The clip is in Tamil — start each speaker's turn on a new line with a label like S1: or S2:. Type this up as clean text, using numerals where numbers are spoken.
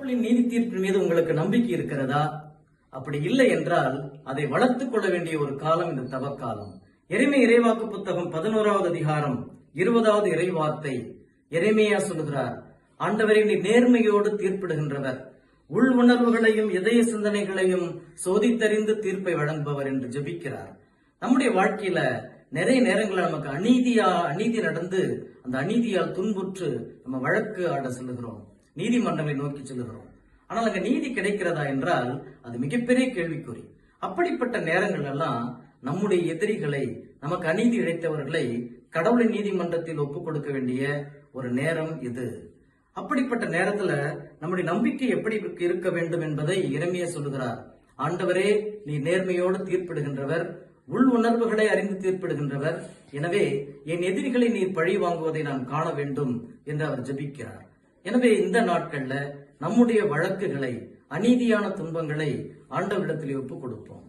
S1: கடவுளின் நீதி தீர்ப்பின் மீது உங்களுக்கு நம்பிக்கை இருக்கிறதா? அப்படி இல்லை என்றால் அதை வளர்த்துக் கொள்ள வேண்டிய ஒரு காலம் இந்த தவக்காலம். எரேமியா இறைவாக்கு புத்தகம் 11வது அதிகாரம் 20வது இறைவார்த்தை. எரேமியா சொல்லுகிறார், ஆண்டவரே, நீ நேர்மையோடு தீர்ப்பிடுகின்றவர், உள் உணர்வுகளையும் இதய சிந்தனைகளையும் சோதித்தறிந்து தீர்ப்பை வழங்குபவர் என்று ஜெபிக்கிறார். நம்முடைய வாழ்க்கையில நிறைய நேரங்களில் நமக்கு அநீதி நடந்து அந்த அநீதியால் துன்புற்று நம்ம வழக்கு ஆட செல்லுகிறோம், நீதிமன்றங்களை நோக்கி செல்லுகிறோம். ஆனால் அங்க நீதி கிடைக்கிறதா என்றால் அது மிகப்பெரிய கேள்விக்குறி. அப்படிப்பட்ட நேரங்கள் எல்லாம் நம்முடைய எதிரிகளை, நமக்கு அநீதி இழைத்தவர்களை கடவுளின் நீதிமன்றத்தில் ஒப்புக் கொடுக்க வேண்டிய ஒரு நேரம் இது. அப்படிப்பட்ட நேரத்துல நம்முடைய நம்பிக்கை எப்படி இருக்க வேண்டும் என்பதை எரேமியா சொல்லுகிறார். ஆண்டவரே, நீ நேர்மையோடு தீர்ப்பிடுகின்றவர், உள் உணர்வுகளை அறிந்து தீர்ப்பிடுகின்றவர், எனவே என் எதிரிகளை நீர் பழி வாங்குவதை நான் காண வேண்டும் என்று அவர் ஜெபிக்கிறார். எனவே இந்த நாட்கள்ல நம்முடைய வழக்குகளை, அநீதியான துன்பங்களை ஆண்டவரிடத்தில் ஒப்புக் கொடுப்போம்.